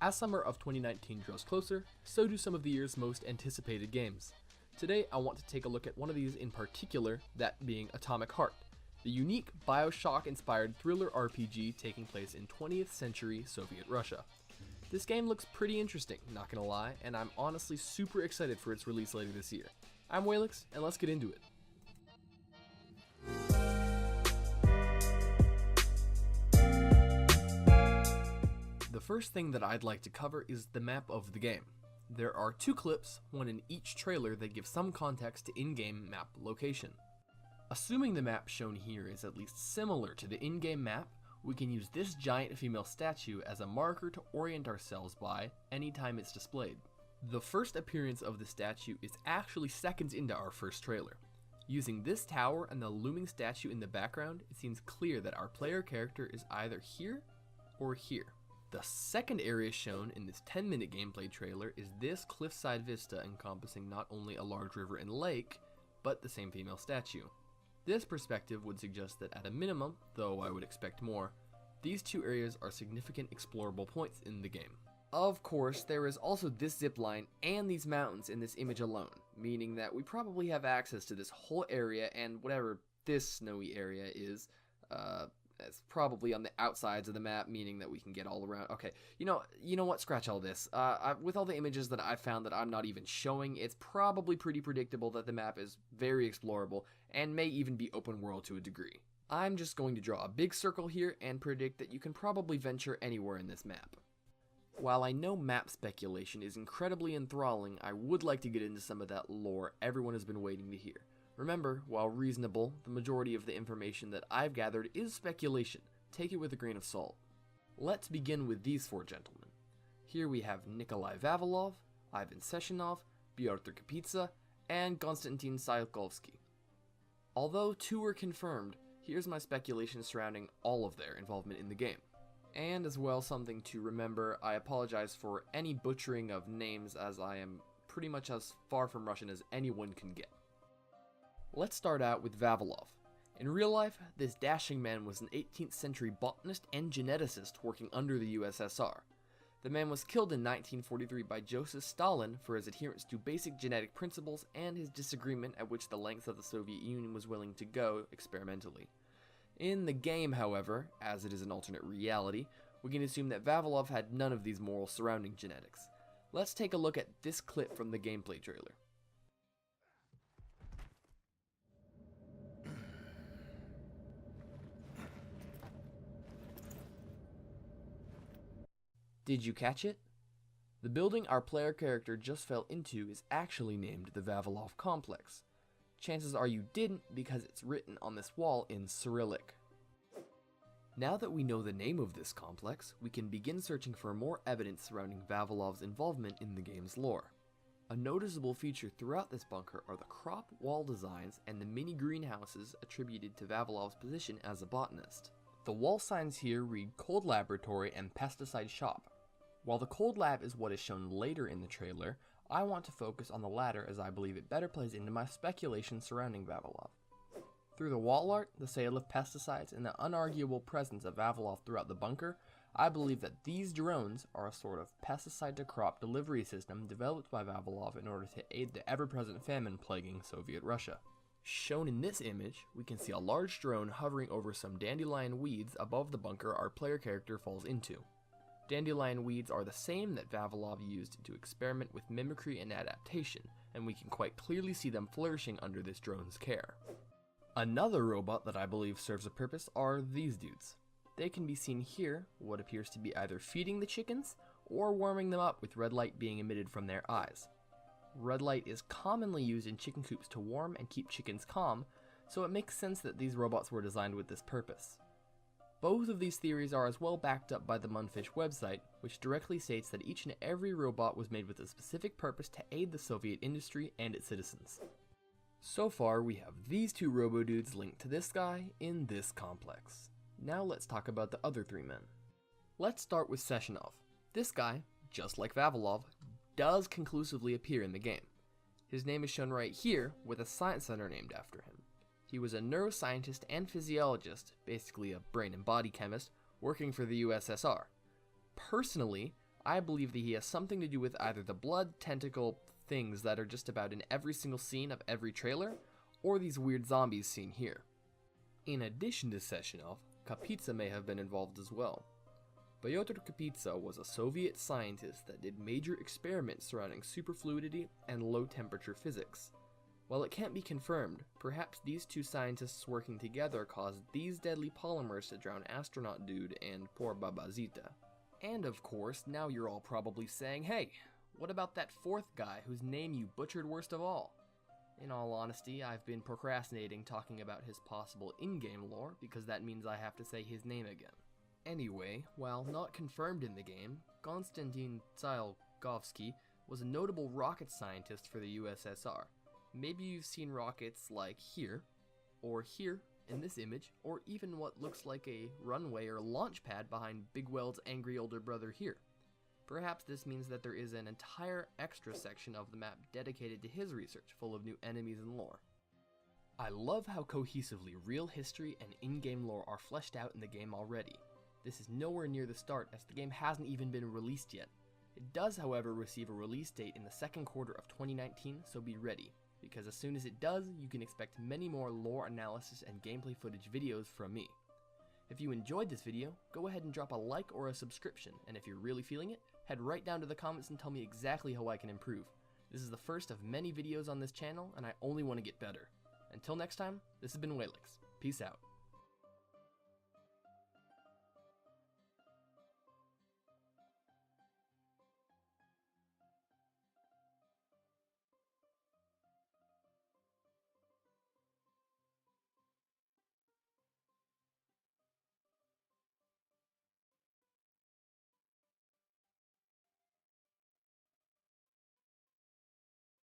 As summer of 2019 draws closer, so do some of the year's most anticipated games. Today I want to take a look at one of these in particular, that being Atomic Heart, the unique Bioshock-inspired thriller RPG taking place in 20th century Soviet Russia. This game looks pretty interesting, not gonna lie, and I'm honestly super excited for its release later this year. I'm Waylix, and let's get into it. The first thing that I'd like to cover is the map of the game. There are two clips, one in each trailer, that give some context to in-game map location. Assuming the map shown here is at least similar to the in-game map, we can use this giant female statue as a marker to orient ourselves by anytime it's displayed. The first appearance of the statue is actually seconds into our first trailer. Using this tower and the looming statue in the background, it seems clear that our player character is either here or here. The second area shown in this 10-minute gameplay trailer is this cliffside vista encompassing not only a large river and lake, but the same female statue. This perspective would suggest that at a minimum, though I would expect more, these two areas are significant explorable points in the game. Of course, there is also this zip line and these mountains in this image alone, meaning that we probably have access to this whole area, and whatever this snowy area is, it's probably on the outsides of the map, meaning that we can get all around. Okay, you know what? Scratch all this. With all the images that I found that I'm not even showing, it's probably pretty predictable that the map is very explorable and may even be open world to a degree. I'm just going to draw a big circle here and predict that you can probably venture anywhere in this map. While I know map speculation is incredibly enthralling, I would like to get into some of that lore everyone has been waiting to hear. Remember, while reasonable, the majority of the information that I've gathered is speculation. Take it with a grain of salt. Let's begin with these four gentlemen. Here we have Nikolai Vavilov, Ivan Sechenov, Pyotr Kapitsa, and Konstantin Tsiolkovsky. Although two are confirmed, here's my speculation surrounding all of their involvement in the game. And as well, something to remember, I apologize for any butchering of names, as I am pretty much as far from Russian as anyone can get. Let's start out with Vavilov. In real life, this dashing man was an 18th century botanist and geneticist working under the USSR. The man was killed in 1943 by Joseph Stalin for his adherence to basic genetic principles and his disagreement at which the lengths of the Soviet Union was willing to go experimentally. In the game, however, as it is an alternate reality, we can assume that Vavilov had none of these morals surrounding genetics. Let's take a look at this clip from the gameplay trailer. Did you catch it? The building our player character just fell into is actually named the Vavilov Complex. Chances are you didn't, because it's written on this wall in Cyrillic. Now that we know the name of this complex, we can begin searching for more evidence surrounding Vavilov's involvement in the game's lore. A noticeable feature throughout this bunker are the crop wall designs and the mini greenhouses attributed to Vavilov's position as a botanist. The wall signs here read Cold Laboratory and Pesticide Shop. While the Cold Lab is what is shown later in the trailer, I want to focus on the latter as I believe it better plays into my speculation surrounding Vavilov. Through the wall art, the sale of pesticides, and the unarguable presence of Vavilov throughout the bunker, I believe that these drones are a sort of pesticide-to-crop delivery system developed by Vavilov in order to aid the ever-present famine plaguing Soviet Russia. Shown in this image, we can see a large drone hovering over some dandelion weeds above the bunker our player character falls into. Dandelion weeds are the same that Vavilov used to experiment with mimicry and adaptation, and we can quite clearly see them flourishing under this drone's care. Another robot that I believe serves a purpose are these dudes. They can be seen here, what appears to be either feeding the chickens or warming them up with red light being emitted from their eyes. Red light is commonly used in chicken coops to warm and keep chickens calm, so it makes sense that these robots were designed with this purpose. Both of these theories are as well backed up by the Munfish website, which directly states that each and every robot was made with a specific purpose to aid the Soviet industry and its citizens. So far, we have these two robo-dudes linked to this guy in this complex. Now let's talk about the other three men. Let's start with Sechenov. This guy, just like Vavilov, does conclusively appear in the game. His name is shown right here with a science center named after him. He was a neuroscientist and physiologist, basically a brain and body chemist, working for the USSR. Personally, I believe that he has something to do with either the blood tentacle things that are just about in every single scene of every trailer, or these weird zombies seen here. In addition to Sechenov, Kapitsa may have been involved as well. Pyotr Kapitsa was a Soviet scientist that did major experiments surrounding superfluidity and low-temperature physics. While it can't be confirmed, perhaps these two scientists working together caused these deadly polymers to drown Astronaut Dude and poor Babazita. And of course, now you're all probably saying, hey, what about that fourth guy whose name you butchered worst of all? In all honesty, I've been procrastinating talking about his possible in-game lore because that means I have to say his name again. Anyway, while not confirmed in the game, Konstantin Tsiolkovsky was a notable rocket scientist for the USSR. Maybe you've seen rockets like here, or here in this image, or even what looks like a runway or launch pad behind Big Weld's angry older brother here. Perhaps this means that there is an entire extra section of the map dedicated to his research, full of new enemies and lore. I love how cohesively real history and in-game lore are fleshed out in the game already. This is nowhere near the start, as the game hasn't even been released yet. It does, however, receive a release date in the second quarter of 2019, so be ready, because as soon as it does, you can expect many more lore analysis and gameplay footage videos from me. If you enjoyed this video, go ahead and drop a like or a subscription, and if you're really feeling it, head right down to the comments and tell me exactly how I can improve. This is the first of many videos on this channel, and I only want to get better. Until next time, this has been Waylix. Peace out.